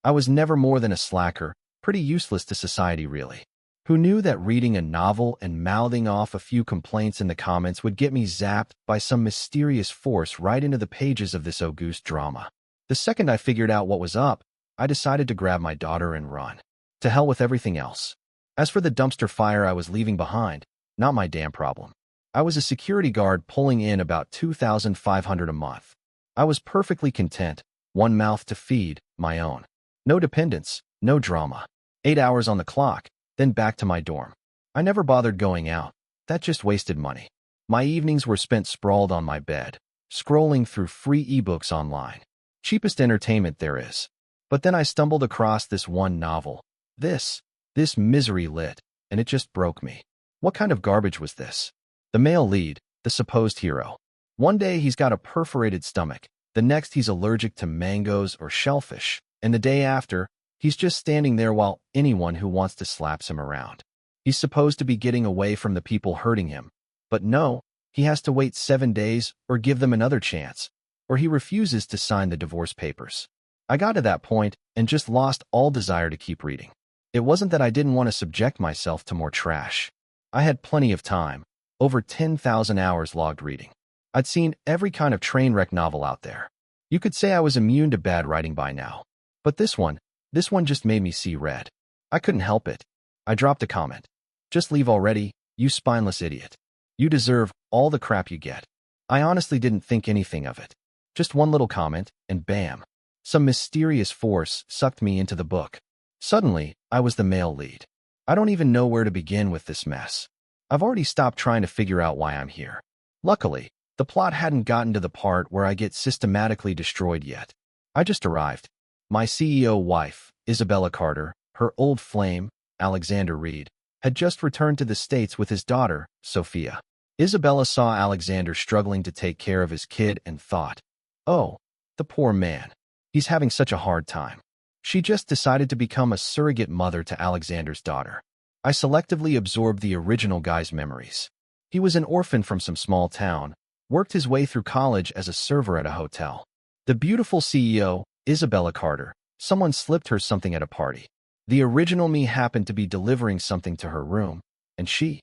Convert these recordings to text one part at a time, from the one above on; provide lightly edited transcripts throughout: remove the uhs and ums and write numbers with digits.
I was never more than a slacker, pretty useless to society really. Who knew that reading a novel and mouthing off a few complaints in the comments would get me zapped by some mysterious force right into the pages of this august drama? The second I figured out what was up, I decided to grab my daughter and run. To hell with everything else. As for the dumpster fire I was leaving behind, not my damn problem. I was a security guard pulling in about $2,500 a month. I was perfectly content, one mouth to feed, my own. No dependents, no drama. 8 hours on the clock, then back to my dorm. I never bothered going out. That just wasted money. My evenings were spent sprawled on my bed, scrolling through free ebooks online. Cheapest entertainment there is. But then I stumbled across this one novel. This misery lit, and it just broke me. What kind of garbage was this? The male lead, the supposed hero. One day he's got a perforated stomach, the next he's allergic to mangoes or shellfish, and the day after, he's just standing there while anyone who wants to slaps him around. He's supposed to be getting away from the people hurting him, but no, he has to wait 7 days or give them another chance, or he refuses to sign the divorce papers. I got to that point and just lost all desire to keep reading. It wasn't that I didn't want to subject myself to more trash. I had plenty of time, over 10,000 hours logged reading. I'd seen every kind of train wreck novel out there. You could say I was immune to bad writing by now. But this one just made me see red. I couldn't help it. I dropped a comment. Just leave already, you spineless idiot. You deserve all the crap you get. I honestly didn't think anything of it. Just one little comment, and bam. Some mysterious force sucked me into the book. Suddenly, I was the male lead. I don't even know where to begin with this mess. I've already stopped trying to figure out why I'm here. Luckily, the plot hadn't gotten to the part where I get systematically destroyed yet. I just arrived. My CEO wife, Isabella Carter, her old flame, Alexander Reed, had just returned to the States with his daughter, Sophia. Isabella saw Alexander struggling to take care of his kid and thought, oh, the poor man. He's having such a hard time. She just decided to become a surrogate mother to Alexander's daughter. I selectively absorbed the original guy's memories. He was an orphan from some small town, worked his way through college as a server at a hotel. The beautiful CEO, Isabella Carter, someone slipped her something at a party. The original me happened to be delivering something to her room, and she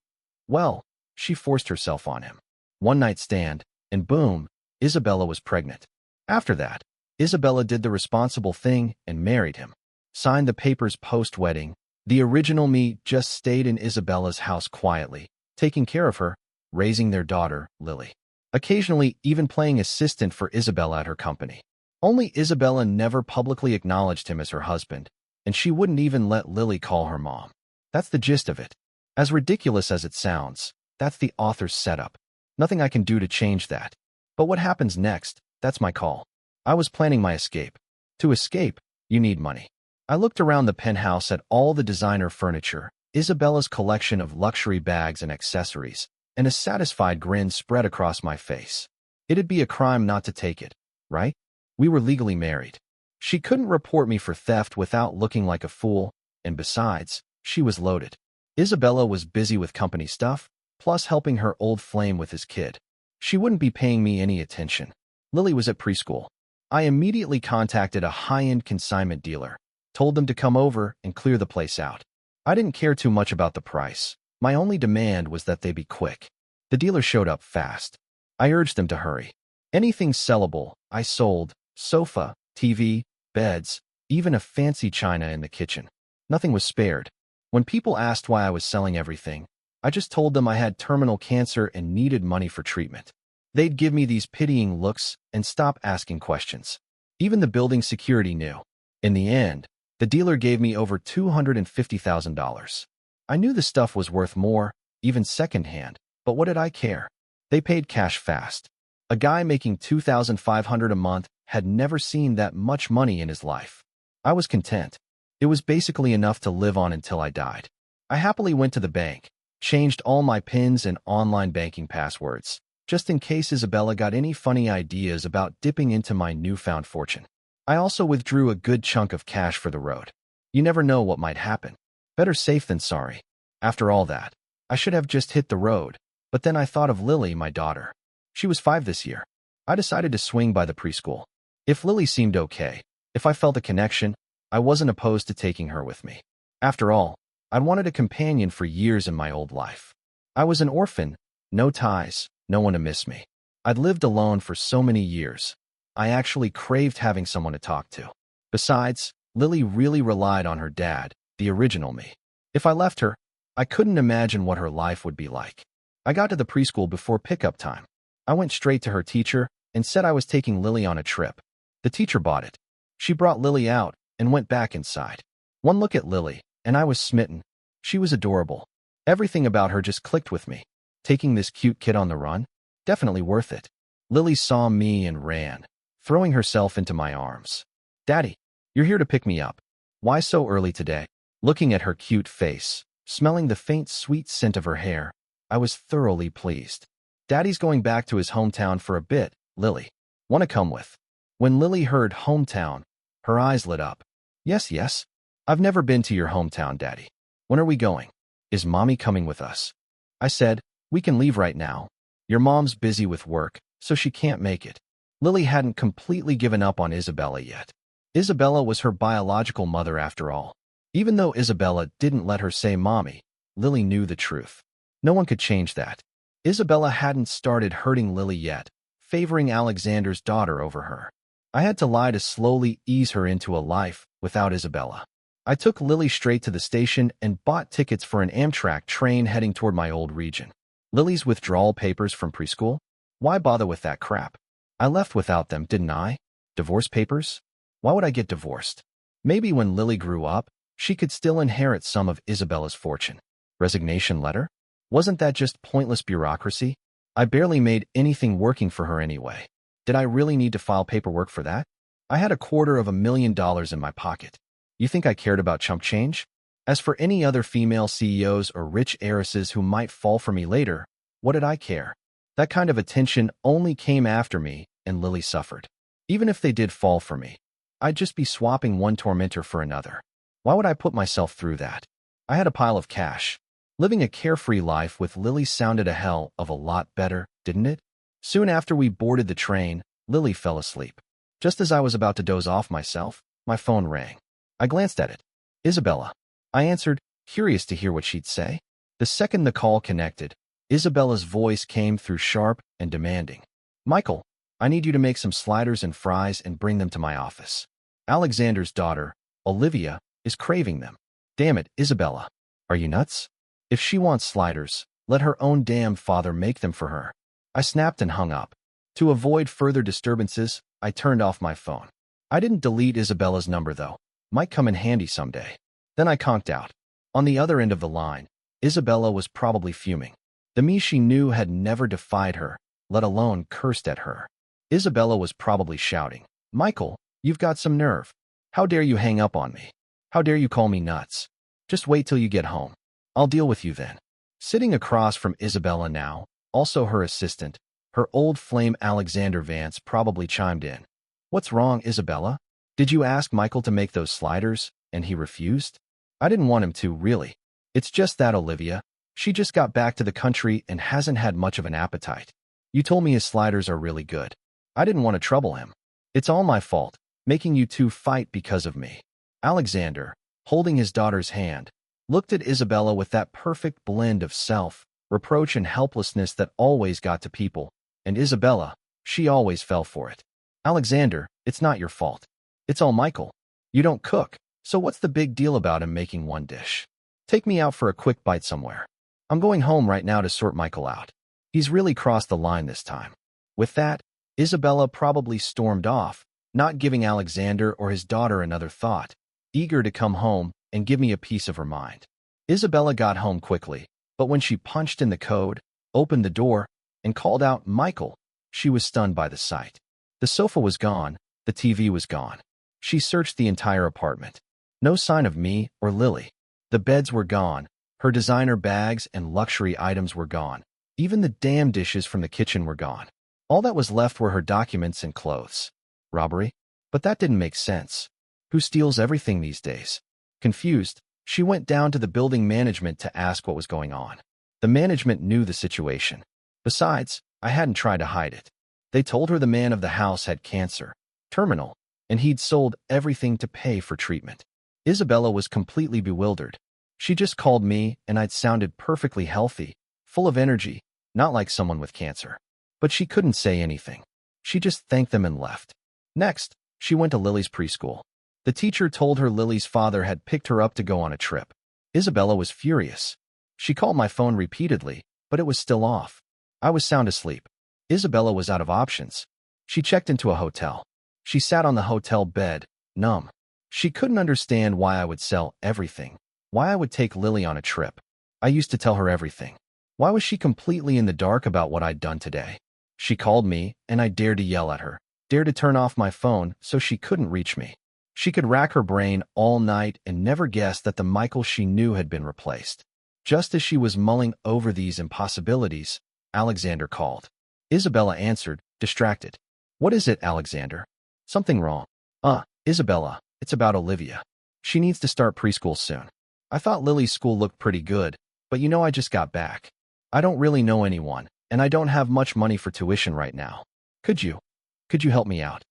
forced herself on him. One night stand, and boom, Isabella was pregnant. After that, Isabella did the responsible thing and married him. Signed the papers post-wedding. The original me just stayed in Isabella's house quietly, taking care of her, raising their daughter, Lily. Occasionally even playing assistant for Isabella at her company. Only Isabella never publicly acknowledged him as her husband, and she wouldn't even let Lily call her mom. That's the gist of it. As ridiculous as it sounds, that's the author's setup. Nothing I can do to change that. But what happens next, that's my call. I was planning my escape. To escape, you need money. I looked around the penthouse at all the designer furniture, Isabella's collection of luxury bags and accessories, and a satisfied grin spread across my face. It'd be a crime not to take it, right? We were legally married. She couldn't report me for theft without looking like a fool, and besides, she was loaded. Isabella was busy with company stuff, plus helping her old flame with his kid. She wouldn't be paying me any attention. Lily was at preschool. I immediately contacted a high-end consignment dealer, told them to come over and clear the place out. I didn't care too much about the price. My only demand was that they be quick. The dealer showed up fast. I urged them to hurry. Anything sellable, I sold: sofa, TV, beds, even a fancy china in the kitchen. Nothing was spared. When people asked why I was selling everything, I just told them I had terminal cancer and needed money for treatment. They'd give me these pitying looks and stop asking questions. Even the building security knew. In the end, the dealer gave me over $250,000. I knew the stuff was worth more, even secondhand, but what did I care? They paid cash fast. A guy making $2,500 a month had never seen that much money in his life. I was content. It was basically enough to live on until I died. I happily went to the bank, changed all my PINs and online banking passwords, just in case Isabella got any funny ideas about dipping into my newfound fortune. I also withdrew a good chunk of cash for the road. You never know what might happen. Better safe than sorry. After all that, I should have just hit the road, but then I thought of Lily, my daughter. She was 5 this year. I decided to swing by the preschool. If Lily seemed okay, if I felt a connection, I wasn't opposed to taking her with me. After all, I'd wanted a companion for years in my old life. I was an orphan, no ties, no one to miss me. I'd lived alone for so many years. I actually craved having someone to talk to. Besides, Lily really relied on her dad, the original me. If I left her, I couldn't imagine what her life would be like. I got to the preschool before pickup time. I went straight to her teacher and said I was taking Lily on a trip. The teacher bought it. She brought Lily out and went back inside. One look at Lily, and I was smitten. She was adorable. Everything about her just clicked with me. Taking this cute kid on the run? Definitely worth it. Lily saw me and ran, throwing herself into my arms. Daddy, you're here to pick me up. Why so early today? Looking at her cute face, smelling the faint sweet scent of her hair, I was thoroughly pleased. Daddy's going back to his hometown for a bit, Lily. Want to come with? When Lily heard hometown, her eyes lit up. Yes. I've never been to your hometown, Daddy. When are we going? Is Mommy coming with us? I said, we can leave right now. Your mom's busy with work, so she can't make it. Lily hadn't completely given up on Isabella yet. Isabella was her biological mother after all. Even though Isabella didn't let her say Mommy, Lily knew the truth. No one could change that. Isabella hadn't started hurting Lily yet, favoring Alexander's daughter over her. I had to lie to slowly ease her into a life without Isabella. I took Lily straight to the station and bought tickets for an Amtrak train heading toward my old region. Lily's withdrawal papers from preschool? Why bother with that crap? I left without them, didn't I? Divorce papers? Why would I get divorced? Maybe when Lily grew up, she could still inherit some of Isabella's fortune. Resignation letter? Wasn't that just pointless bureaucracy? I barely made anything working for her anyway. Did I really need to file paperwork for that? I had $250,000 in my pocket. You think I cared about chump change? As for any other female CEOs or rich heiresses who might fall for me later, what did I care? That kind of attention only came after me, and Lily suffered. Even if they did fall for me, I'd just be swapping one tormentor for another. Why would I put myself through that? I had a pile of cash. Living a carefree life with Lily sounded a hell of a lot better, didn't it? Soon after we boarded the train, Lily fell asleep. Just as I was about to doze off myself, my phone rang. I glanced at it. Isabella. I answered, curious to hear what she'd say. The second the call connected, Isabella's voice came through sharp and demanding. Michael, I need you to make some sliders and fries and bring them to my office. Alexander's daughter, Olivia, is craving them. Damn it, Isabella. Are you nuts? If she wants sliders, let her own damn father make them for her. I snapped and hung up. To avoid further disturbances, I turned off my phone. I didn't delete Isabella's number, though. Might come in handy someday. Then I conked out. On the other end of the line, Isabella was probably fuming. The me she knew had never defied her, let alone cursed at her. Isabella was probably shouting, Michael, you've got some nerve. How dare you hang up on me? How dare you call me nuts? Just wait till you get home. I'll deal with you then. Sitting across from Isabella now, also her assistant, her old flame Alexander Vance probably chimed in. What's wrong, Isabella? Did you ask Michael to make those sliders, and he refused? I didn't want him to, really. It's just that Olivia, she just got back to the country and hasn't had much of an appetite. You told me his sliders are really good. I didn't want to trouble him. It's all my fault, making you two fight because of me. Alexander, holding his daughter's hand, looked at Isabella with that perfect blend of self-reproach and helplessness that always got to people, and Isabella, she always fell for it. Alexander, it's not your fault. It's all Michael. You don't cook, so what's the big deal about him making one dish? Take me out for a quick bite somewhere. I'm going home right now to sort Michael out. He's really crossed the line this time. With that, Isabella probably stormed off, not giving Alexander or his daughter another thought, eager to come home and give me a piece of her mind. Isabella got home quickly, but when she punched in the code, opened the door, and called out Michael, she was stunned by the sight. The sofa was gone, the TV was gone. She searched the entire apartment. No sign of me or Lily. The beds were gone, her designer bags and luxury items were gone. Even the damn dishes from the kitchen were gone. All that was left were her documents and clothes. Robbery? But that didn't make sense. Who steals everything these days? Confused, she went down to the building management to ask what was going on. The management knew the situation. Besides, I hadn't tried to hide it. They told her the man of the house had cancer, terminal, and he'd sold everything to pay for treatment. Isabella was completely bewildered. She just called me, and I'd sounded perfectly healthy, full of energy, not like someone with cancer. But she couldn't say anything. She just thanked them and left. Next, she went to Lily's preschool. The teacher told her Lily's father had picked her up to go on a trip. Isabella was furious. She called my phone repeatedly, but it was still off. I was sound asleep. Isabella was out of options. She checked into a hotel. She sat on the hotel bed, numb. She couldn't understand why I would sell everything, why I would take Lily on a trip. I used to tell her everything. Why was she completely in the dark about what I'd done today? She called me, and I dared to yell at her, dared to turn off my phone so she couldn't reach me. She could rack her brain all night and never guess that the Michael she knew had been replaced. Just as she was mulling over these impossibilities, Alexander called. Isabella answered, distracted. What is it, Alexander? Something wrong. Isabella, it's about Olivia. She needs to start preschool soon. I thought Lily's school looked pretty good, but I just got back. I don't really know anyone, and I don't have much money for tuition right now. Could you help me out?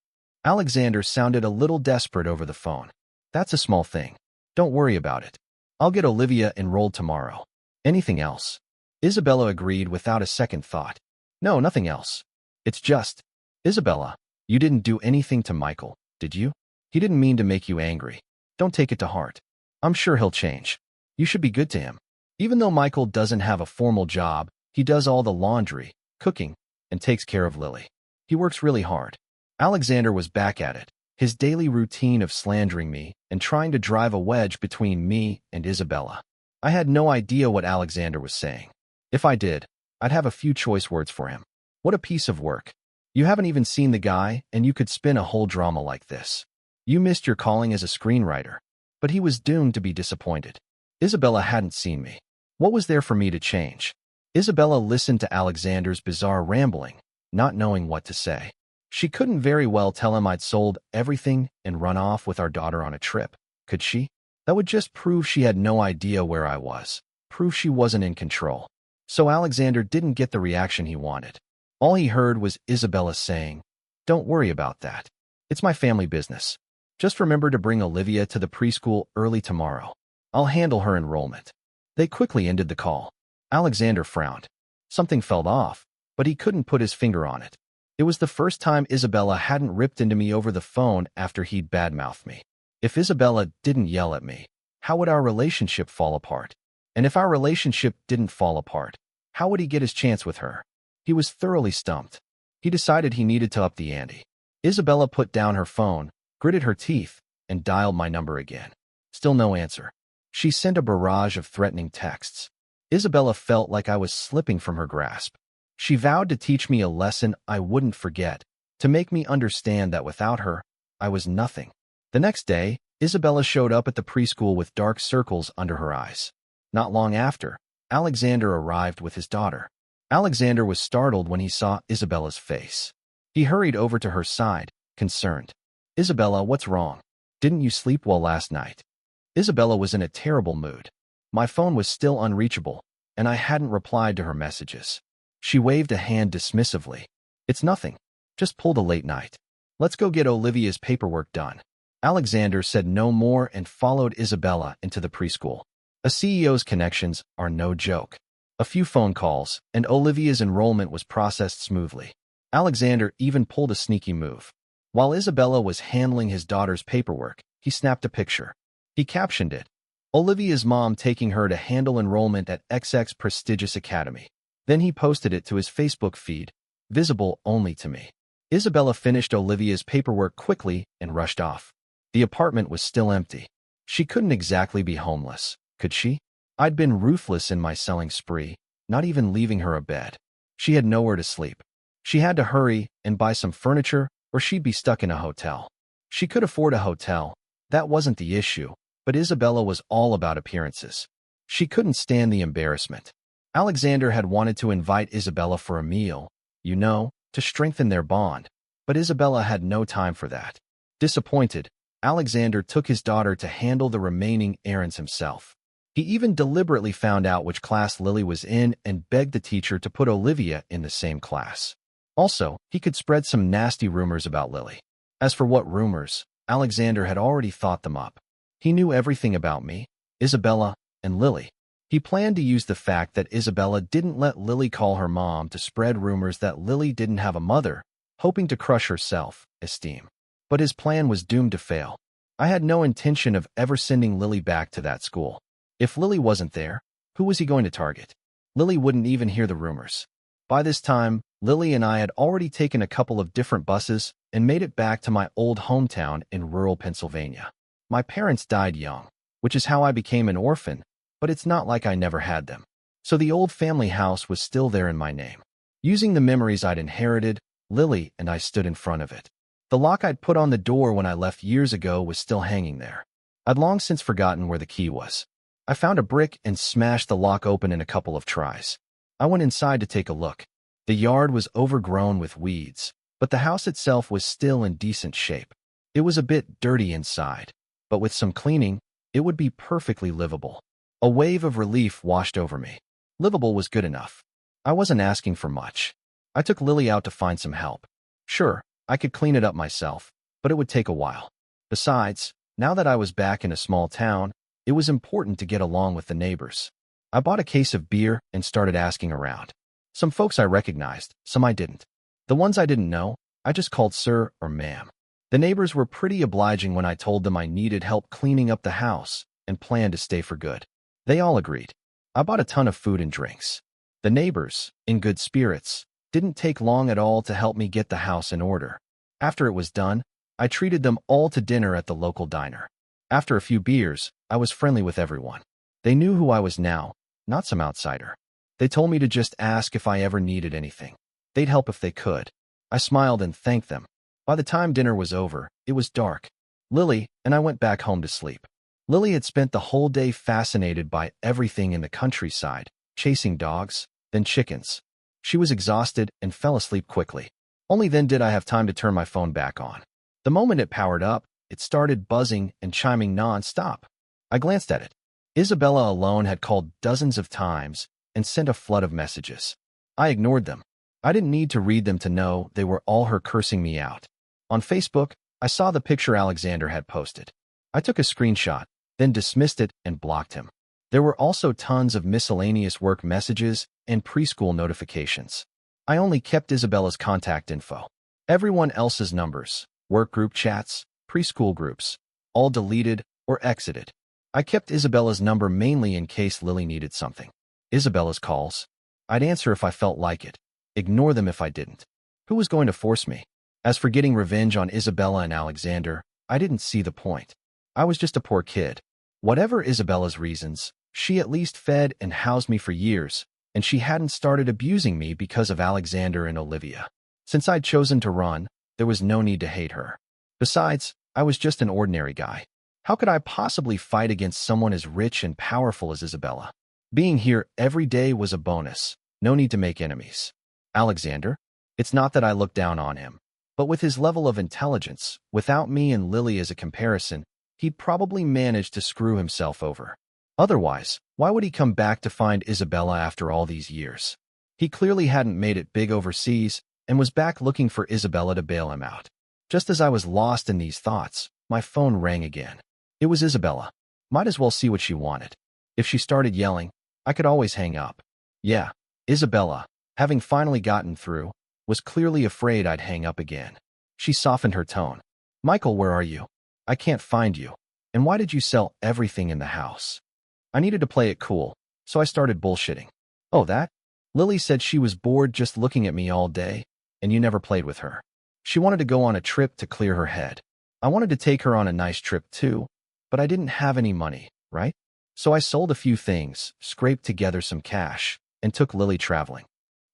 Alexander sounded a little desperate over the phone. That's a small thing. Don't worry about it. I'll get Olivia enrolled tomorrow. Anything else? Isabella agreed without a second thought. No, nothing else. It's just, Isabella, you didn't do anything to Michael, did you? He didn't mean to make you angry. Don't take it to heart. I'm sure he'll change. You should be good to him. Even though Michael doesn't have a formal job, he does all the laundry, cooking, and takes care of Lily. He works really hard. Alexander was back at it, his daily routine of slandering me and trying to drive a wedge between me and Isabella. I had no idea what Alexander was saying. If I did, I'd have a few choice words for him. What a piece of work. You haven't even seen the guy, and you could spin a whole drama like this. You missed your calling as a screenwriter. But he was doomed to be disappointed. Isabella hadn't seen me. What was there for me to change? Isabella listened to Alexander's bizarre rambling, not knowing what to say. She couldn't very well tell him I'd sold everything and run off with our daughter on a trip, could she? That would just prove she had no idea where I was, prove she wasn't in control. So Alexander didn't get the reaction he wanted. All he heard was Isabella saying, "Don't worry about that. It's my family business. Just remember to bring Olivia to the preschool early tomorrow. I'll handle her enrollment." They quickly ended the call. Alexander frowned. Something felt off, but he couldn't put his finger on it. It was the first time Isabella hadn't ripped into me over the phone after he'd badmouthed me. If Isabella didn't yell at me, how would our relationship fall apart? And if our relationship didn't fall apart, how would he get his chance with her? He was thoroughly stumped. He decided he needed to up the ante. Isabella put down her phone, gritted her teeth, and dialed my number again. Still no answer. She sent a barrage of threatening texts. Isabella felt like I was slipping from her grasp. She vowed to teach me a lesson I wouldn't forget, to make me understand that without her, I was nothing. The next day, Isabella showed up at the preschool with dark circles under her eyes. Not long after, Alexander arrived with his daughter. Alexander was startled when he saw Isabella's face. He hurried over to her side, concerned. "Isabella, what's wrong? Didn't you sleep well last night?" Isabella was in a terrible mood. My phone was still unreachable, and I hadn't replied to her messages. She waved a hand dismissively. "It's nothing. Just pulled a late night. Let's go get Olivia's paperwork done." Alexander said no more and followed Isabella into the preschool. A CEO's connections are no joke. A few phone calls, and Olivia's enrollment was processed smoothly. Alexander even pulled a sneaky move. While Isabella was handling his daughter's paperwork, he snapped a picture. He captioned it, "Olivia's mom taking her to handle enrollment at XX prestigious academy." Then he posted it to his Facebook feed, visible only to me. Isabella finished Olivia's paperwork quickly and rushed off. The apartment was still empty. She couldn't exactly be homeless, could she? I'd been ruthless in my selling spree, not even leaving her a bed. She had nowhere to sleep. She had to hurry and buy some furniture, or she'd be stuck in a hotel. She could afford a hotel. That wasn't the issue, but Isabella was all about appearances. She couldn't stand the embarrassment. Alexander had wanted to invite Isabella for a meal, to strengthen their bond, but Isabella had no time for that. Disappointed, Alexander took his daughter to handle the remaining errands himself. He even deliberately found out which class Lily was in and begged the teacher to put Olivia in the same class. Also, he could spread some nasty rumors about Lily. As for what rumors, Alexander had already thought them up. He knew everything about me, Isabella, and Lily. He planned to use the fact that Isabella didn't let Lily call her mom to spread rumors that Lily didn't have a mother, hoping to crush her self-esteem. But his plan was doomed to fail. I had no intention of ever sending Lily back to that school. If Lily wasn't there, who was he going to target? Lily wouldn't even hear the rumors. By this time, Lily and I had already taken a couple of different buses and made it back to my old hometown in rural Pennsylvania. My parents died young, which is how I became an orphan, but it's not like I never had them. So the old family house was still there in my name. Using the memories I'd inherited, Lily and I stood in front of it. The lock I'd put on the door when I left years ago was still hanging there. I'd long since forgotten where the key was. I found a brick and smashed the lock open in a couple of tries. I went inside to take a look. The yard was overgrown with weeds, but the house itself was still in decent shape. It was a bit dirty inside, but with some cleaning, it would be perfectly livable. A wave of relief washed over me. Livable was good enough. I wasn't asking for much. I took Lily out to find some help. Sure, I could clean it up myself, but it would take a while. Besides, now that I was back in a small town, it was important to get along with the neighbors. I bought a case of beer and started asking around. Some folks I recognized, some I didn't. The ones I didn't know, I just called sir or ma'am. The neighbors were pretty obliging when I told them I needed help cleaning up the house and planned to stay for good. They all agreed. I bought a ton of food and drinks. The neighbors, in good spirits, didn't take long at all to help me get the house in order. After it was done, I treated them all to dinner at the local diner. After a few beers, I was friendly with everyone. They knew who I was now, not some outsider. They told me to just ask if I ever needed anything. They'd help if they could. I smiled and thanked them. By the time dinner was over, it was dark. Lily and I went back home to sleep. Lily had spent the whole day fascinated by everything in the countryside, chasing dogs, then chickens. She was exhausted and fell asleep quickly. Only then did I have time to turn my phone back on. The moment it powered up, it started buzzing and chiming non-stop. I glanced at it. Isabella alone had called dozens of times and sent a flood of messages. I ignored them. I didn't need to read them to know they were all her cursing me out. On Facebook, I saw the picture Alexander had posted. I took a screenshot, then dismissed it and blocked him. There were also tons of miscellaneous work messages and preschool notifications. I only kept Isabella's contact info. Everyone else's numbers, work group chats, preschool groups, all deleted or exited. I kept Isabella's number mainly in case Lily needed something. Isabella's calls. I'd answer if I felt like it. Ignore them if I didn't. Who was going to force me? As for getting revenge on Isabella and Alexander, I didn't see the point. I was just a poor kid. Whatever Isabella's reasons, she at least fed and housed me for years, and she hadn't started abusing me because of Alexander and Olivia. Since I'd chosen to run, there was no need to hate her. Besides, I was just an ordinary guy. How could I possibly fight against someone as rich and powerful as Isabella? Being here every day was a bonus. No need to make enemies. Alexander? It's not that I look down on him, but with his level of intelligence, without me and Lily as a comparison, he'd probably manage to screw himself over. Otherwise, why would he come back to find Isabella after all these years? He clearly hadn't made it big overseas and was back looking for Isabella to bail him out. Just as I was lost in these thoughts, my phone rang again. It was Isabella. Might as well see what she wanted. If she started yelling, I could always hang up. Yeah, Isabella, having finally gotten through, was clearly afraid I'd hang up again. She softened her tone. Michael, where are you? I can't find you. And why did you sell everything in the house? I needed to play it cool, so I started bullshitting. Oh, that? Lily said she was bored just looking at me all day, and you never played with her. She wanted to go on a trip to clear her head. I wanted to take her on a nice trip too, but I didn't have any money, right? So I sold a few things, scraped together some cash, and took Lily traveling.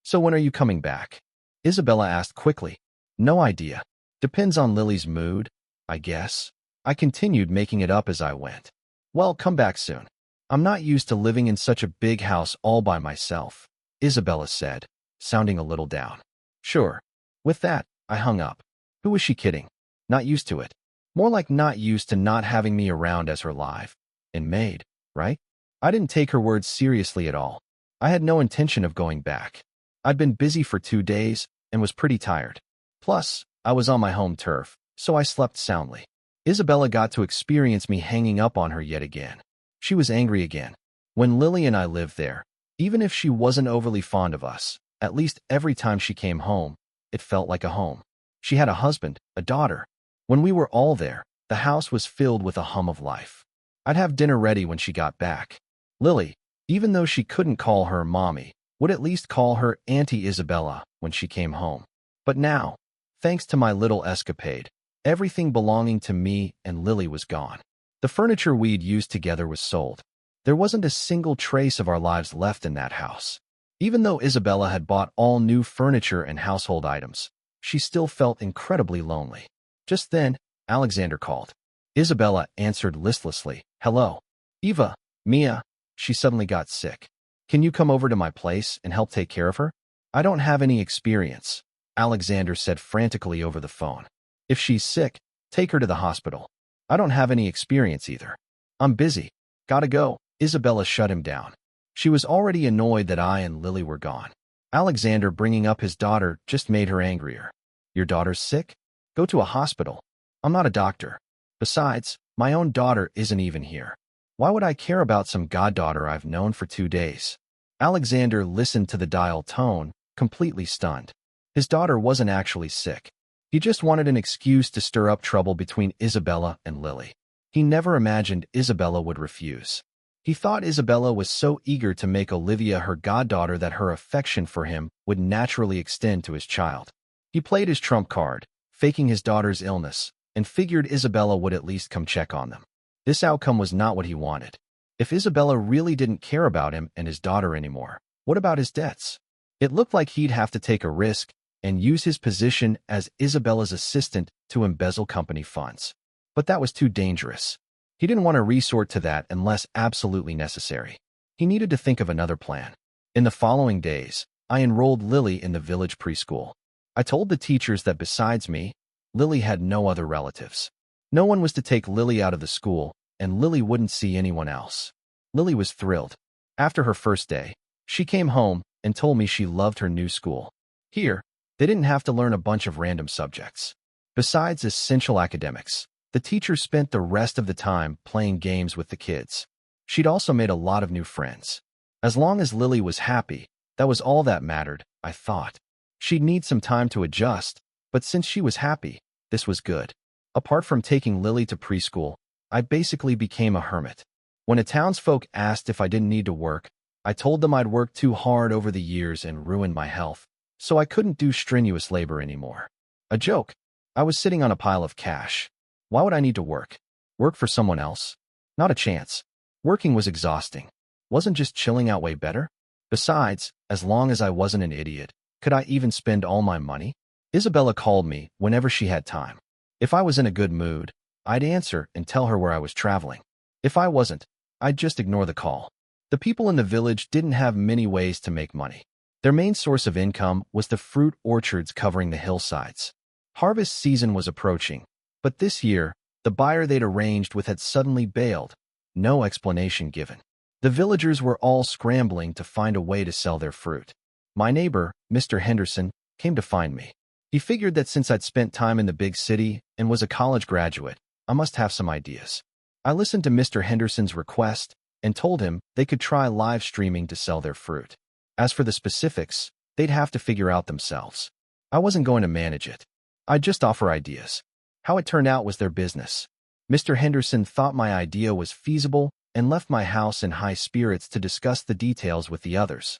So when are you coming back? Isabella asked quickly. No idea. Depends on Lily's mood, I guess. I continued making it up as I went. Well, come back soon. I'm not used to living in such a big house all by myself, Isabella said, sounding a little down. Sure. With that, I hung up. Who was she kidding? Not used to it. More like not used to not having me around as her live and maid, right? I didn't take her words seriously at all. I had no intention of going back. I'd been busy for 2 days and was pretty tired. Plus, I was on my home turf, so I slept soundly. Isabella got to experience me hanging up on her yet again. She was angry again. When Lily and I lived there, even if she wasn't overly fond of us, at least every time she came home, it felt like a home. She had a husband, a daughter. When we were all there, the house was filled with a hum of life. I'd have dinner ready when she got back. Lily, even though she couldn't call her mommy, would at least call her Auntie Isabella when she came home. But now, thanks to my little escapade, everything belonging to me and Lily was gone. The furniture we'd used together was sold. There wasn't a single trace of our lives left in that house. Even though Isabella had bought all new furniture and household items, she still felt incredibly lonely. Just then, Alexander called. Isabella answered listlessly. Hello. Eva, Mia. She suddenly got sick. Can you come over to my place and help take care of her? I don't have any experience, Alexander said frantically over the phone. If she's sick, take her to the hospital. I don't have any experience either. I'm busy. Gotta go. Isabella shut him down. She was already annoyed that I and Lily were gone. Alexander bringing up his daughter just made her angrier. Your daughter's sick? Go to a hospital. I'm not a doctor. Besides, my own daughter isn't even here. Why would I care about some goddaughter I've known for 2 days? Alexander listened to the dial tone, completely stunned. His daughter wasn't actually sick. He just wanted an excuse to stir up trouble between Isabella and Lily. He never imagined Isabella would refuse. He thought Isabella was so eager to make Olivia her goddaughter that her affection for him would naturally extend to his child. He played his trump card, faking his daughter's illness, and figured Isabella would at least come check on them. This outcome was not what he wanted. If Isabella really didn't care about him and his daughter anymore, what about his debts? It looked like he'd have to take a risk and use his position as Isabella's assistant to embezzle company funds. But that was too dangerous. He didn't want to resort to that unless absolutely necessary. He needed to think of another plan. In the following days, I enrolled Lily in the village preschool. I told the teachers that besides me, Lily had no other relatives. No one was to take Lily out of the school, and Lily wouldn't see anyone else. Lily was thrilled. After her first day, she came home and told me she loved her new school. Here, they didn't have to learn a bunch of random subjects. Besides essential academics, the teacher spent the rest of the time playing games with the kids. She'd also made a lot of new friends. As long as Lily was happy, that was all that mattered, I thought. She'd need some time to adjust, but since she was happy, this was good. Apart from taking Lily to preschool, I basically became a hermit. When a townsfolk asked if I didn't need to work, I told them I'd worked too hard over the years and ruined my health, so I couldn't do strenuous labor anymore. A joke. I was sitting on a pile of cash. Why would I need to work? Work for someone else? Not a chance. Working was exhausting. Wasn't just chilling out way better? Besides, as long as I wasn't an idiot, could I even spend all my money? Isabella called me whenever she had time. If I was in a good mood, I'd answer and tell her where I was traveling. If I wasn't, I'd just ignore the call. The people in the village didn't have many ways to make money. Their main source of income was the fruit orchards covering the hillsides. Harvest season was approaching, but this year, the buyer they'd arranged with had suddenly bailed. No explanation given. The villagers were all scrambling to find a way to sell their fruit. My neighbor, Mr. Henderson, came to find me. He figured that since I'd spent time in the big city and was a college graduate, I must have some ideas. I listened to Mr. Henderson's request and told him they could try live streaming to sell their fruit. As for the specifics, they'd have to figure out themselves. I wasn't going to manage it. I'd just offer ideas. How it turned out was their business. Mr. Henderson thought my idea was feasible and left my house in high spirits to discuss the details with the others.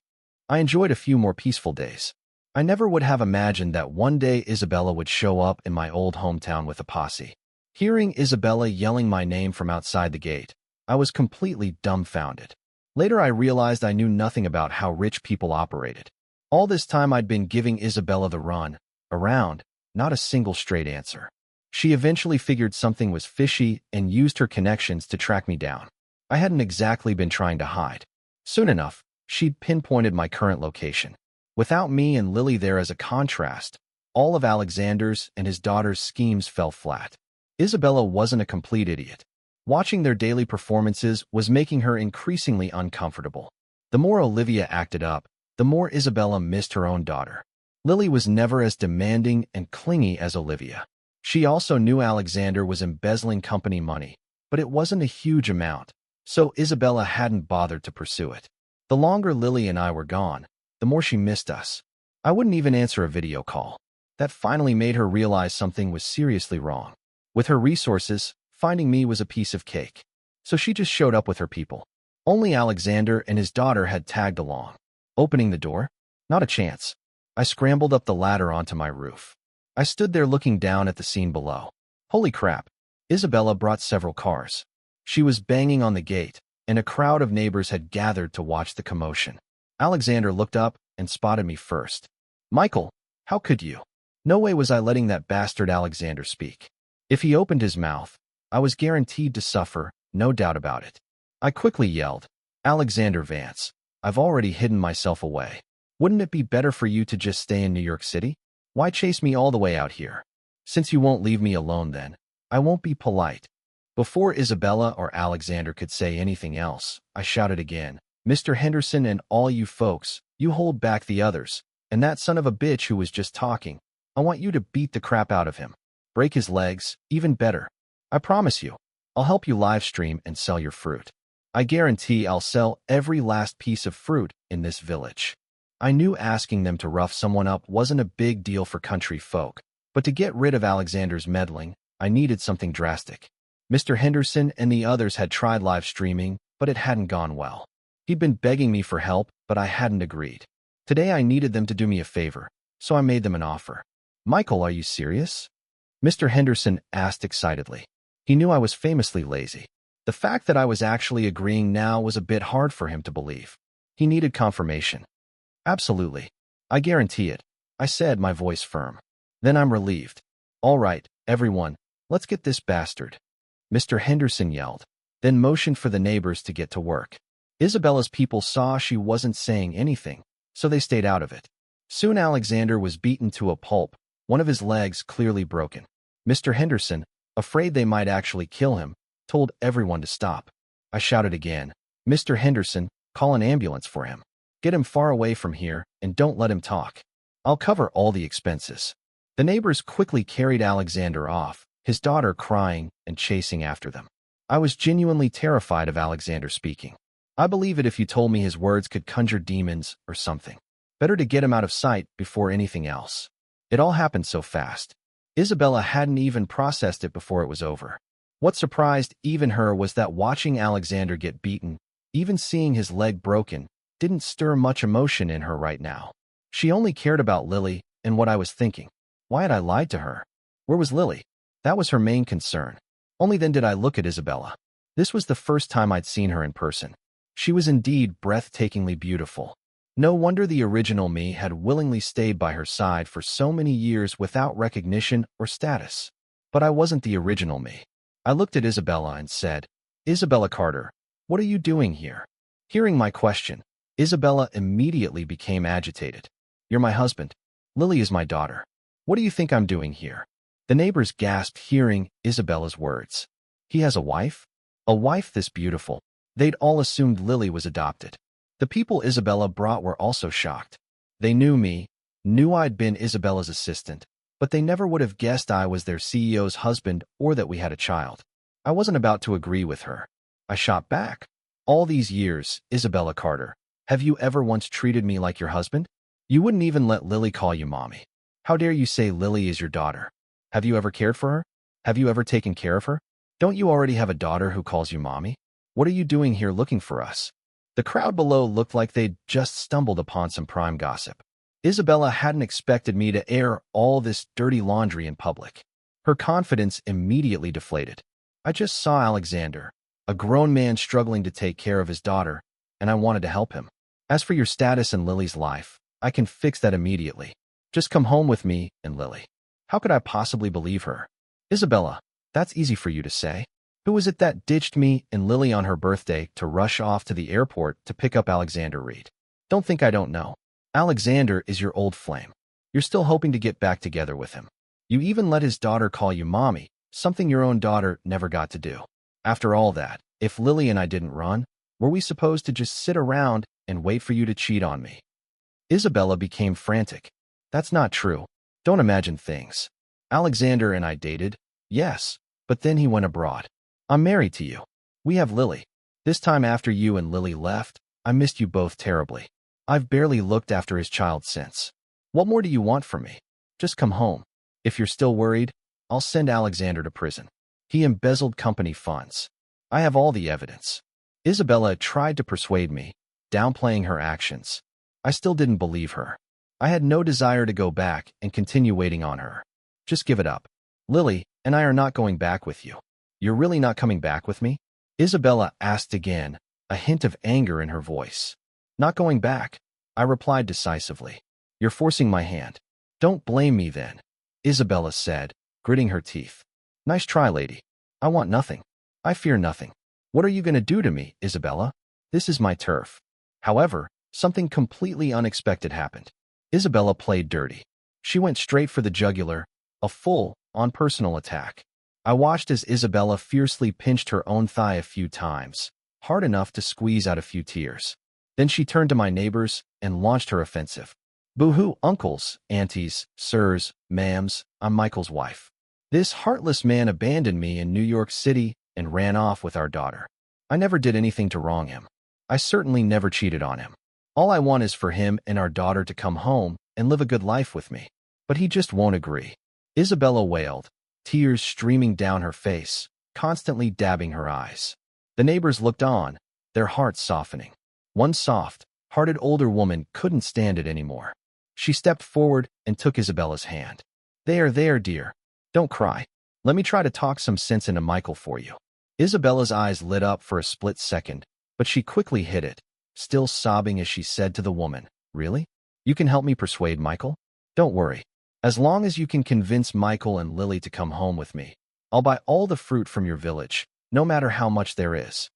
I enjoyed a few more peaceful days. I never would have imagined that one day Isabella would show up in my old hometown with a posse. Hearing Isabella yelling my name from outside the gate, I was completely dumbfounded. Later I realized I knew nothing about how rich people operated. All this time I'd been giving Isabella the run around, not a single straight answer. She eventually figured something was fishy and used her connections to track me down. I hadn't exactly been trying to hide. Soon enough, she'd pinpointed my current location. Without me and Lily there as a contrast, all of Alexander's and his daughter's schemes fell flat. Isabella wasn't a complete idiot. Watching their daily performances was making her increasingly uncomfortable. The more Olivia acted up, the more Isabella missed her own daughter. Lily was never as demanding and clingy as Olivia. She also knew Alexander was embezzling company money, but it wasn't a huge amount, so Isabella hadn't bothered to pursue it. The longer Lily and I were gone, the more she missed us. I wouldn't even answer a video call. That finally made her realize something was seriously wrong. With her resources, finding me was a piece of cake. So she just showed up with her people. Only Alexander and his daughter had tagged along. Opening the door? Not a chance. I scrambled up the ladder onto my roof. I stood there looking down at the scene below. Holy crap. Isabella brought several cars. She was banging on the gate, and a crowd of neighbors had gathered to watch the commotion. Alexander looked up and spotted me first. Michael, how could you? No way was I letting that bastard Alexander speak. If he opened his mouth, I was guaranteed to suffer, no doubt about it. I quickly yelled, Alexander Vance, I've already hidden myself away. Wouldn't it be better for you to just stay in New York City? Why chase me all the way out here? Since you won't leave me alone then, I won't be polite. Before Isabella or Alexander could say anything else, I shouted again, Mr. Henderson and all you folks, you hold back the others, and that son of a bitch who was just talking. I want you to beat the crap out of him. Break his legs, even better. I promise you, I'll help you live stream and sell your fruit. I guarantee I'll sell every last piece of fruit in this village. I knew asking them to rough someone up wasn't a big deal for country folk, but to get rid of Alexander's meddling, I needed something drastic. Mr. Henderson and the others had tried live streaming, but it hadn't gone well. He'd been begging me for help, but I hadn't agreed. Today I needed them to do me a favor, so I made them an offer. Michael, are you serious? Mr. Henderson asked excitedly. He knew I was famously lazy. The fact that I was actually agreeing now was a bit hard for him to believe. He needed confirmation. Absolutely. I guarantee it, I said, my voice firm. Then I'm relieved. All right, everyone, let's get this bastard. Mr. Henderson yelled, then motioned for the neighbors to get to work. Isabella's people saw she wasn't saying anything, so they stayed out of it. Soon Alexander was beaten to a pulp, one of his legs clearly broken. Mr. Henderson, afraid they might actually kill him, told everyone to stop. I shouted again, Mr. Henderson, call an ambulance for him. Get him far away from here, and don't let him talk. I'll cover all the expenses. The neighbors quickly carried Alexander off, his daughter crying and chasing after them. I was genuinely terrified of Alexander speaking. I believe it if you told me his words could conjure demons or something. Better to get him out of sight before anything else. It all happened so fast. Isabella hadn't even processed it before it was over. What surprised even her was that watching Alexander get beaten, even seeing his leg broken, didn't stir much emotion in her right now. She only cared about Lily and what I was thinking. Why had I lied to her? Where was Lily? That was her main concern. Only then did I look at Isabella. This was the first time I'd seen her in person. She was indeed breathtakingly beautiful. No wonder the original me had willingly stayed by her side for so many years without recognition or status. But I wasn't the original me. I looked at Isabella and said, Isabella Carter, what are you doing here? Hearing my question, Isabella immediately became agitated. You're my husband. Lily is my daughter. What do you think I'm doing here? The neighbors gasped hearing Isabella's words. He has a wife? A wife this beautiful? They'd all assumed Lily was adopted. The people Isabella brought were also shocked. They knew me, knew I'd been Isabella's assistant, but they never would have guessed I was their CEO's husband or that we had a child. I wasn't about to agree with her. I shot back. All these years, Isabella Carter, have you ever once treated me like your husband? You wouldn't even let Lily call you mommy. How dare you say Lily is your daughter? Have you ever cared for her? Have you ever taken care of her? Don't you already have a daughter who calls you mommy? What are you doing here looking for us? The crowd below looked like they'd just stumbled upon some prime gossip. Isabella hadn't expected me to air all this dirty laundry in public. Her confidence immediately deflated. I just saw Alexander, a grown man struggling to take care of his daughter, and I wanted to help him. As for your status in Lily's life, I can fix that immediately. Just come home with me and Lily. How could I possibly believe her? Isabella, that's easy for you to say. Who was it that ditched me and Lily on her birthday to rush off to the airport to pick up Alexander Reed? Don't think I don't know. Alexander is your old flame. You're still hoping to get back together with him. You even let his daughter call you mommy, something your own daughter never got to do. After all that, if Lily and I didn't run, were we supposed to just sit around and wait for you to cheat on me? Isabella became frantic. That's not true. Don't imagine things. Alexander and I dated, yes, but then he went abroad. I'm married to you. We have Lily. This time after you and Lily left, I missed you both terribly. I've barely looked after his child since. What more do you want from me? Just come home. If you're still worried, I'll send Alexander to prison. He embezzled company funds. I have all the evidence. Isabella tried to persuade me, downplaying her actions. I still didn't believe her. I had no desire to go back and continue waiting on her. Just give it up. Lily and I are not going back with you. You're really not coming back with me? Isabella asked again, a hint of anger in her voice. Not going back, I replied decisively. You're forcing my hand. Don't blame me then, Isabella said, gritting her teeth. Nice try, lady. I want nothing. I fear nothing. What are you going to do to me, Isabella? This is my turf. However, something completely unexpected happened. Isabella played dirty. She went straight for the jugular, a full-on personal attack. I watched as Isabella fiercely pinched her own thigh a few times, hard enough to squeeze out a few tears. Then she turned to my neighbors and launched her offensive. Boo-hoo, uncles, aunties, sirs, ma'ams, I'm Michael's wife. This heartless man abandoned me in New York City and ran off with our daughter. I never did anything to wrong him. I certainly never cheated on him. All I want is for him and our daughter to come home and live a good life with me. But he just won't agree. Isabella wailed, tears streaming down her face, constantly dabbing her eyes. The neighbors looked on, their hearts softening. One soft-hearted older woman couldn't stand it anymore. She stepped forward and took Isabella's hand. There, dear. Don't cry. Let me try to talk some sense into Michael for you. Isabella's eyes lit up for a split second, but she quickly hid it, still sobbing as she said to the woman, Really? You can help me persuade Michael? Don't worry. As long as you can convince Michael and Lily to come home with me, I'll buy all the fruit from your village, no matter how much there is.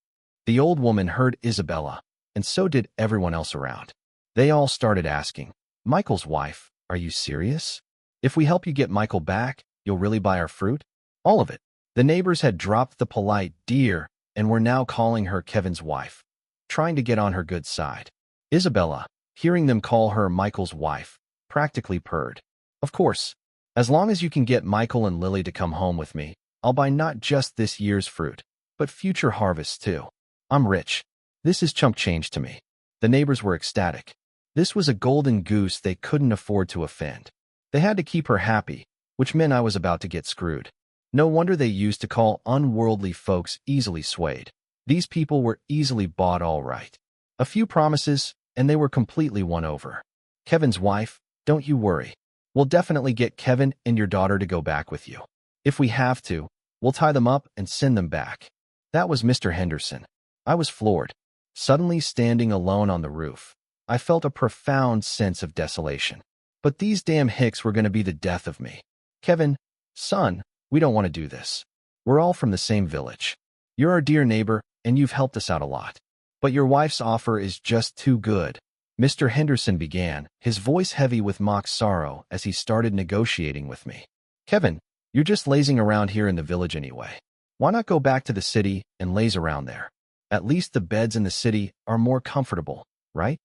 The old woman heard Isabella, and so did everyone else around. They all started asking, Michael's wife, are you serious? If we help you get Michael back, you'll really buy our fruit? All of it. The neighbors had dropped the polite dear and were now calling her Kevin's wife, trying to get on her good side. Isabella, hearing them call her Michael's wife, practically purred. Of course, as long as you can get Michael and Lily to come home with me, I'll buy not just this year's fruit, but future harvests too. I'm rich. This is chump change to me. The neighbors were ecstatic. This was a golden goose they couldn't afford to offend. They had to keep her happy, which meant I was about to get screwed. No wonder they used to call unworldly folks easily swayed. These people were easily bought all right. A few promises, and they were completely won over. Kevin's wife, don't you worry. We'll definitely get Kevin and your daughter to go back with you. If we have to, we'll tie them up and send them back. That was Mr. Henderson. I was floored. Suddenly standing alone on the roof, I felt a profound sense of desolation. But these damn hicks were going to be the death of me. Kevin, son, we don't want to do this. We're all from the same village. You're our dear neighbor, and you've helped us out a lot. But your wife's offer is just too good. Mr. Henderson began, his voice heavy with mock sorrow as he started negotiating with me. Kevin, you're just lazing around here in the village anyway. Why not go back to the city and laze around there? At least the beds in the city are more comfortable, right?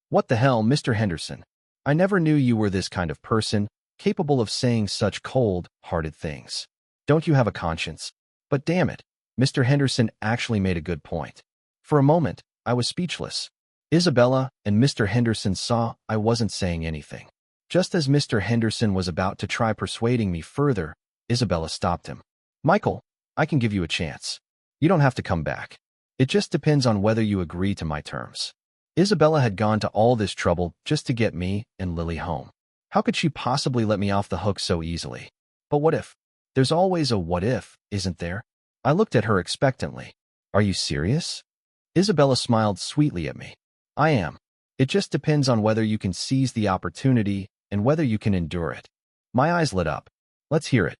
What the hell, Mr. Henderson? I never knew you were this kind of person, capable of saying such cold-hearted things. Don't you have a conscience? But damn it, Mr. Henderson actually made a good point. For a moment, I was speechless. Isabella and Mr. Henderson saw I wasn't saying anything. Just as Mr. Henderson was about to try persuading me further, Isabella stopped him. Michael, I can give you a chance. You don't have to come back. It just depends on whether you agree to my terms. Isabella had gone to all this trouble just to get me and Lily home. How could she possibly let me off the hook so easily? But what if? There's always a what if, isn't there? I looked at her expectantly. Are you serious? Isabella smiled sweetly at me. I am. It just depends on whether you can seize the opportunity and whether you can endure it. My eyes lit up. Let's hear it.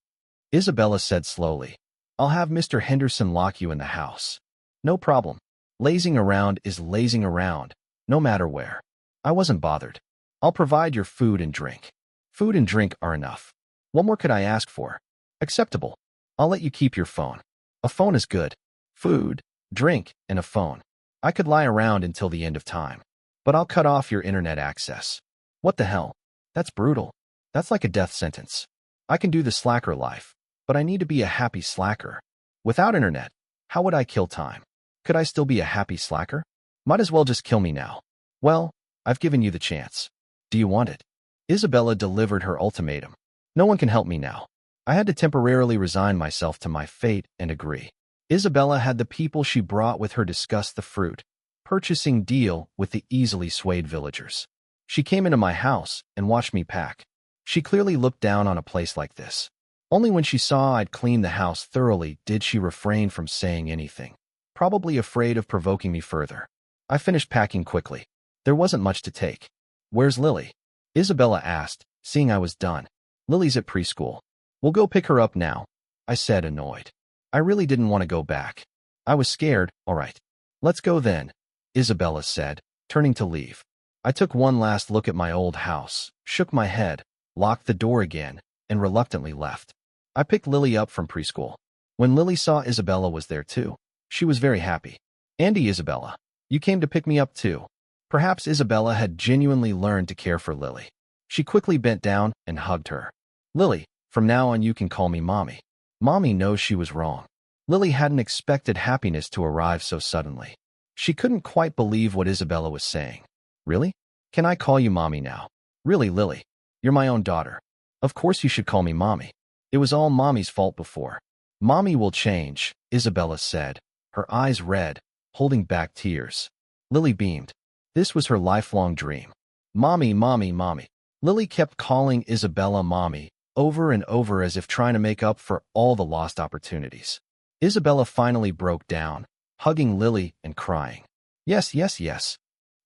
Isabella said slowly. I'll have Mr. Henderson lock you in the house. No problem. Lazing around is lazing around, no matter where. I wasn't bothered. I'll provide your food and drink. Food and drink are enough. What more could I ask for? Acceptable. I'll let you keep your phone. A phone is good. Food, drink, and a phone. I could lie around until the end of time. But I'll cut off your internet access. What the hell? That's brutal. That's like a death sentence. I can do the slacker life, but I need to be a happy slacker. Without internet, how would I kill time? Could I still be a happy slacker? Might as well just kill me now. Well, I've given you the chance. Do you want it? Isabella delivered her ultimatum. No one can help me now. I had to temporarily resign myself to my fate and agree. Isabella had the people she brought with her discuss the fruit, purchasing deal with the easily swayed villagers. She came into my house and watched me pack. She clearly looked down on a place like this. Only when she saw I'd cleaned the house thoroughly did she refrain from saying anything, probably afraid of provoking me further. I finished packing quickly. There wasn't much to take. Where's Lily? Isabella asked, seeing I was done. Lily's at preschool. We'll go pick her up now, I said, annoyed. I really didn't want to go back. I was scared. All right. Let's go then, Isabella said, turning to leave. I took one last look at my old house, shook my head, locked the door again, and reluctantly left. I picked Lily up from preschool. When Lily saw Isabella was there too, she was very happy. Andy, Isabella, you came to pick me up too. Perhaps Isabella had genuinely learned to care for Lily. She quickly bent down and hugged her. Lily, from now on you can call me Mommy. Mommy knows she was wrong. Lily hadn't expected happiness to arrive so suddenly. She couldn't quite believe what Isabella was saying. Really? Can I call you Mommy now? Really, Lily? You're my own daughter. Of course you should call me Mommy. It was all Mommy's fault before. Mommy will change, Isabella said, her eyes red, holding back tears. Lily beamed. This was her lifelong dream. Mommy, Mommy, Mommy. Lily kept calling Isabella Mommy over and over as if trying to make up for all the lost opportunities. Isabella finally broke down, hugging Lily and crying. Yes, yes, yes.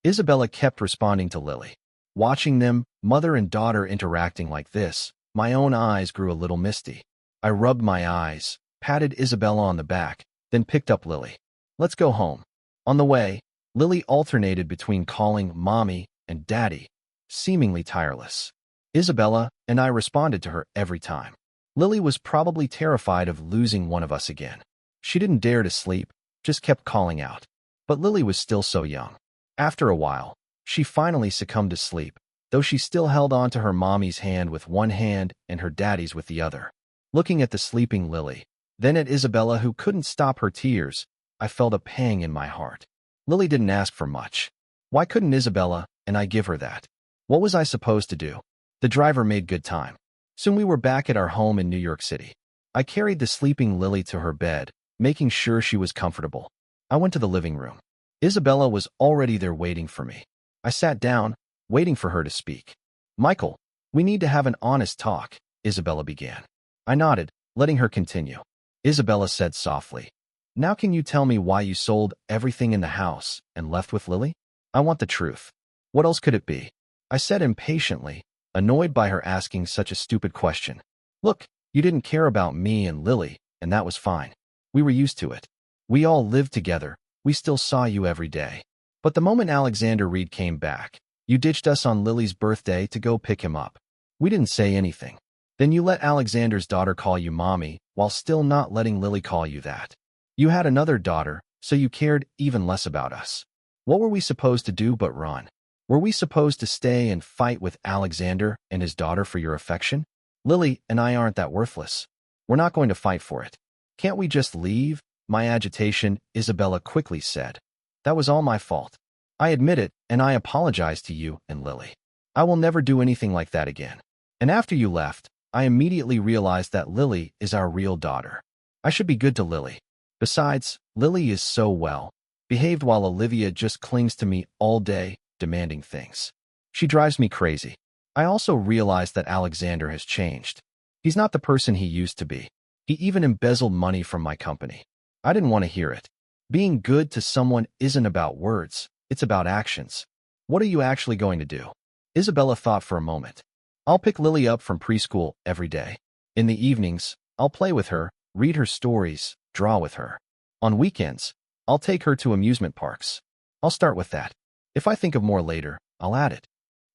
Isabella kept responding to Lily. Watching them, mother and daughter interacting like this, my own eyes grew a little misty. I rubbed my eyes, patted Isabella on the back, then picked up Lily. Let's go home. On the way, Lily alternated between calling Mommy and Daddy, seemingly tireless. Isabella and I responded to her every time. Lily was probably terrified of losing one of us again. She didn't dare to sleep, just kept calling out. But Lily was still so young. After a while, she finally succumbed to sleep, though she still held on to her mommy's hand with one hand and her daddy's with the other. Looking at the sleeping Lily, then at Isabella who couldn't stop her tears, I felt a pang in my heart. Lily didn't ask for much. Why couldn't Isabella and I give her that? What was I supposed to do? The driver made good time. Soon we were back at our home in New York City. I carried the sleeping Lily to her bed, making sure she was comfortable. I went to the living room. Isabella was already there waiting for me. I sat down, waiting for her to speak. Michael, we need to have an honest talk, Isabella began. I nodded, letting her continue. Isabella said softly, now can you tell me why you sold everything in the house and left with Lily? I want the truth. What else could it be? I said impatiently, annoyed by her asking such a stupid question. Look, you didn't care about me and Lily, and that was fine. We were used to it. We all lived together. We still saw you every day. But the moment Alexander Reed came back, you ditched us on Lily's birthday to go pick him up. We didn't say anything. Then you let Alexander's daughter call you Mommy, while still not letting Lily call you that. You had another daughter, so you cared even less about us. What were we supposed to do but run? Were we supposed to stay and fight with Alexander and his daughter for your affection? Lily and I aren't that worthless. We're not going to fight for it. Can't we just leave? My agitation, Isabella quickly said. That was all my fault. I admit it, and I apologize to you and Lily. I will never do anything like that again. And after you left, I immediately realized that Lily is our real daughter. I should be good to Lily. Besides, Lily is so well behaved while Olivia just clings to me all day, demanding things. She drives me crazy. I also realized that Alexander has changed. He's not the person he used to be. He even embezzled money from my company. I didn't want to hear it. Being good to someone isn't about words, it's about actions. What are you actually going to do? Isabella thought for a moment. I'll pick Lily up from preschool every day. In the evenings, I'll play with her, read her stories, draw with her. On weekends, I'll take her to amusement parks. I'll start with that. If I think of more later, I'll add it.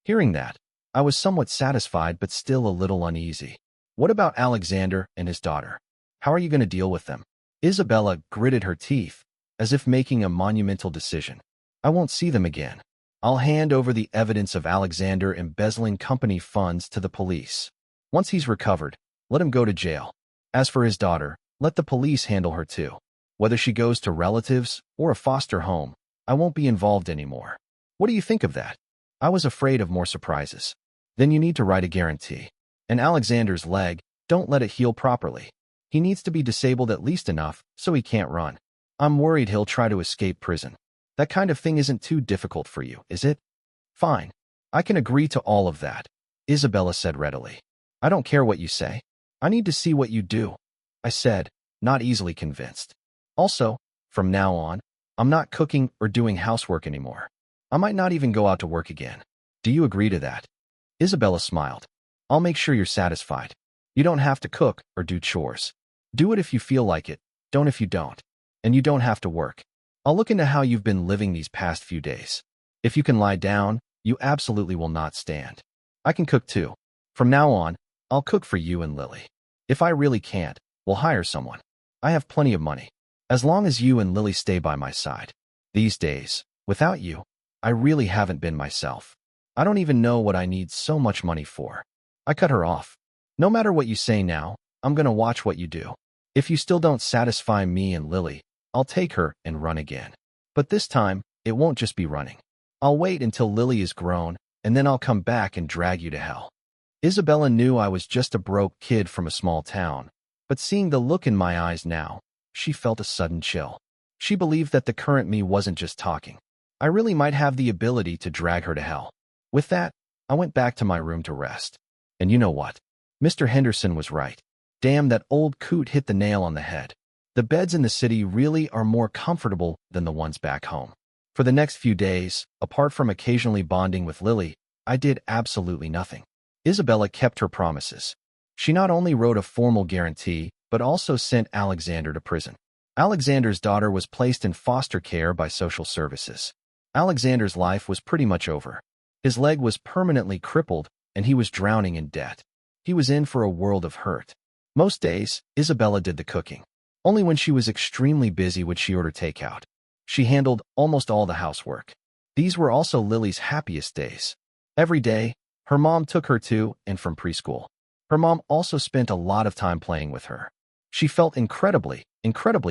Hearing that, I was somewhat satisfied but still a little uneasy. What about Alexander and his daughter? How are you going to deal with them? Isabella gritted her teeth, as if making a monumental decision. I won't see them again. I'll hand over the evidence of Alexander embezzling company funds to the police. Once he's recovered, let him go to jail. As for his daughter, let the police handle her too. Whether she goes to relatives or a foster home, I won't be involved anymore. What do you think of that? I was afraid of more surprises. Then you need to write a guarantee. And Alexander's leg, don't let it heal properly. He needs to be disabled at least enough so he can't run. I'm worried he'll try to escape prison. That kind of thing isn't too difficult for you, is it? Fine. I can agree to all of that, Isabella said readily. I don't care what you say. I need to see what you do, I said, not easily convinced. Also, from now on, I'm not cooking or doing housework anymore. I might not even go out to work again. Do you agree to that? Isabella smiled. I'll make sure you're satisfied. You don't have to cook or do chores. Do it if you feel like it, don't if you don't. And you don't have to work. I'll look into how you've been living these past few days. If you can lie down, you absolutely will not stand. I can cook too. From now on, I'll cook for you and Lily. If I really can't, we'll hire someone. I have plenty of money. As long as you and Lily stay by my side. These days, without you, I really haven't been myself. I don't even know what I need so much money for. I cut her off. No matter what you say now, I'm gonna watch what you do. If you still don't satisfy me and Lily, I'll take her and run again. But this time, it won't just be running. I'll wait until Lily is grown, and then I'll come back and drag you to hell. Isabella knew I was just a broke kid from a small town, but seeing the look in my eyes now, she felt a sudden chill. She believed that the current me wasn't just talking. I really might have the ability to drag her to hell. With that, I went back to my room to rest. And you know what? Mr. Henderson was right. Damn, that old coot hit the nail on the head. The beds in the city really are more comfortable than the ones back home. For the next few days, apart from occasionally bonding with Lily, I did absolutely nothing. Isabella kept her promises. She not only wrote a formal guarantee, but also sent Alexander to prison. Alexander's daughter was placed in foster care by social services. Alexander's life was pretty much over. His leg was permanently crippled, and he was drowning in debt. He was in for a world of hurt. Most days, Isabella did the cooking. Only when she was extremely busy would she order takeout. She handled almost all the housework. These were also Lily's happiest days. Every day, her mom took her to and from preschool. Her mom also spent a lot of time playing with her. She felt incredibly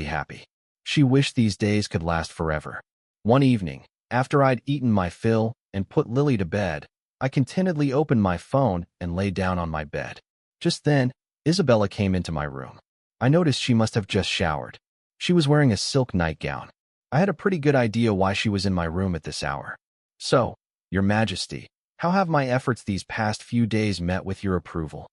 happy. She wished these days could last forever. One evening, after I'd eaten my fill and put Lily to bed, I contentedly opened my phone and lay down on my bed. Just then, Isabella came into my room. I noticed she must have just showered. She was wearing a silk nightgown. I had a pretty good idea why she was in my room at this hour. So, Your Majesty, how have my efforts these past few days met with your approval?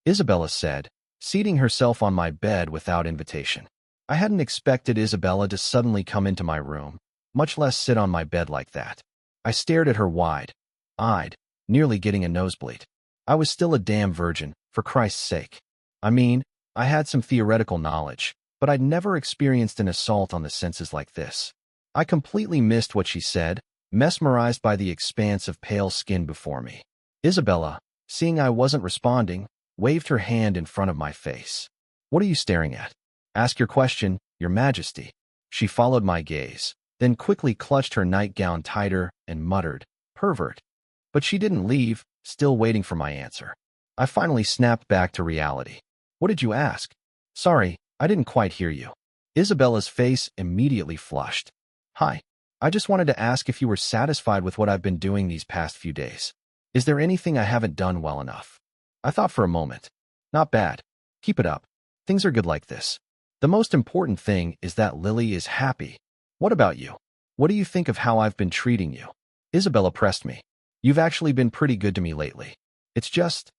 Isabella said, seating herself on my bed without invitation. I hadn't expected Isabella to suddenly come into my room, much less sit on my bed like that. I stared at her wide-eyed, nearly getting a nosebleed. I was still a damn virgin, for Christ's sake. I mean, I had some theoretical knowledge, but I'd never experienced an assault on the senses like this. I completely missed what she said, mesmerized by the expanse of pale skin before me. Isabella, seeing I wasn't responding, waved her hand in front of my face. What are you staring at? Ask your question, Your Majesty. She followed my gaze, then quickly clutched her nightgown tighter and muttered, pervert. But she didn't leave, still waiting for my answer. I finally snapped back to reality. What did you ask? Sorry, I didn't quite hear you. Isabella's face immediately flushed. Hi. I just wanted to ask if you were satisfied with what I've been doing these past few days. Is there anything I haven't done well enough? I thought for a moment. Not bad. Keep it up. Things are good like this. The most important thing is that Lily is happy. What about you? What do you think of how I've been treating you? Isabella pressed me. You've actually been pretty good to me lately. It's just...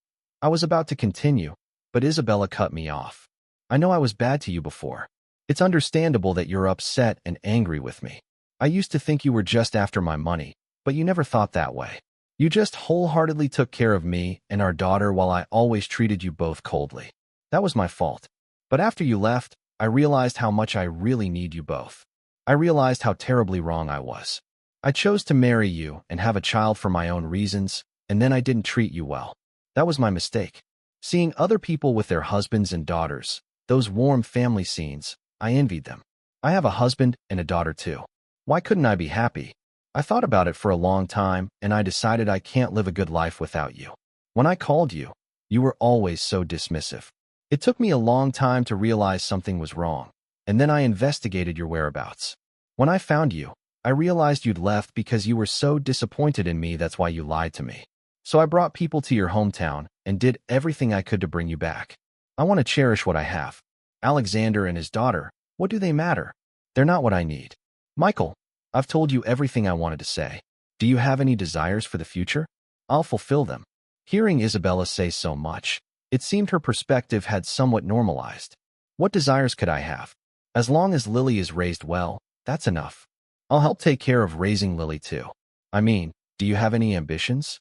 I was about to continue, but Isabella cut me off. I know I was bad to you before. It's understandable that you're upset and angry with me. I used to think you were just after my money, but you never thought that way. You just wholeheartedly took care of me and our daughter while I always treated you both coldly. That was my fault. But after you left, I realized how much I really need you both. I realized how terribly wrong I was. I chose to marry you and have a child for my own reasons, and then I didn't treat you well. That was my mistake. Seeing other people with their husbands and daughters, those warm family scenes, I envied them. I have a husband and a daughter too. Why couldn't I be happy? I thought about it for a long time, and I decided I can't live a good life without you. When I called you, you were always so dismissive. It took me a long time to realize something was wrong, and then I investigated your whereabouts. When I found you, I realized you'd left because you were so disappointed in me. That's why you lied to me. So I brought people to your hometown and did everything I could to bring you back. I want to cherish what I have. Alexander and his daughter, what do they matter? They're not what I need. Michael, I've told you everything I wanted to say. Do you have any desires for the future? I'll fulfill them. Hearing Isabella say so much, it seemed her perspective had somewhat normalized. What desires could I have? As long as Lily is raised well, that's enough. I'll help take care of raising Lily too. I mean, do you have any ambitions?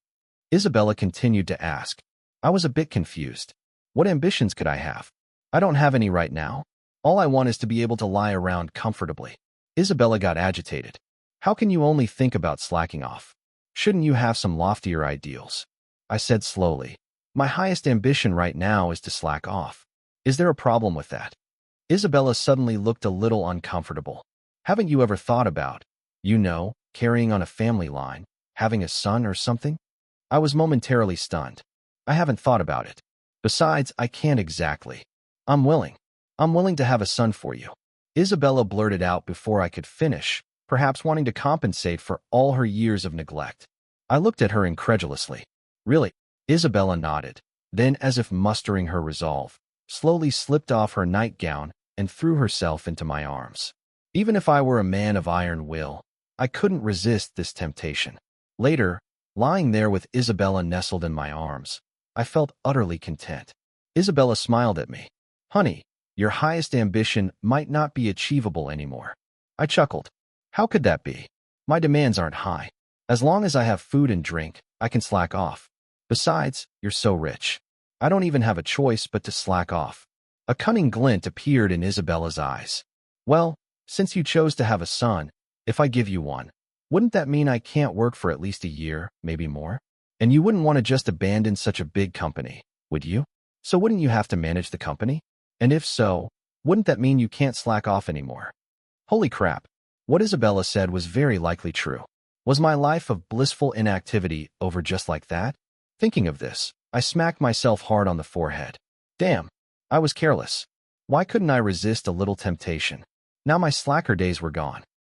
Isabella continued to ask. I was a bit confused. What ambitions could I have? I don't have any right now. All I want is to be able to lie around comfortably. Isabella got agitated. How can you only think about slacking off? Shouldn't you have some loftier ideals? I said slowly. My highest ambition right now is to slack off. Is there a problem with that? Isabella suddenly looked a little uncomfortable. Haven't you ever thought about, carrying on a family line, having a son or something? I was momentarily stunned. I haven't thought about it. Besides, I can't exactly. I'm willing. I'm willing to have a son for you. Isabella blurted out before I could finish, perhaps wanting to compensate for all her years of neglect. I looked at her incredulously. Really? Isabella nodded. Then, as if mustering her resolve, slowly slipped off her nightgown and threw herself into my arms. Even if I were a man of iron will, I couldn't resist this temptation. Later, lying there with Isabella nestled in my arms, I felt utterly content. Isabella smiled at me. Honey, your highest ambition might not be achievable anymore. I chuckled. How could that be? My demands aren't high. As long as I have food and drink, I can slack off. Besides, you're so rich. I don't even have a choice but to slack off. A cunning glint appeared in Isabella's eyes. Well, since you chose to have a son, if I give you one, wouldn't that mean I can't work for at least a year, maybe more? And you wouldn't want to just abandon such a big company, would you? So wouldn't you have to manage the company? And if so, wouldn't that mean you can't slack off anymore? Holy crap. What Isabella said was very likely true. Was my life of blissful inactivity over just like that? Thinking of this, I smacked myself hard on the forehead. Damn, I was careless. Why couldn't I resist a little temptation? Now my slacker days were gone.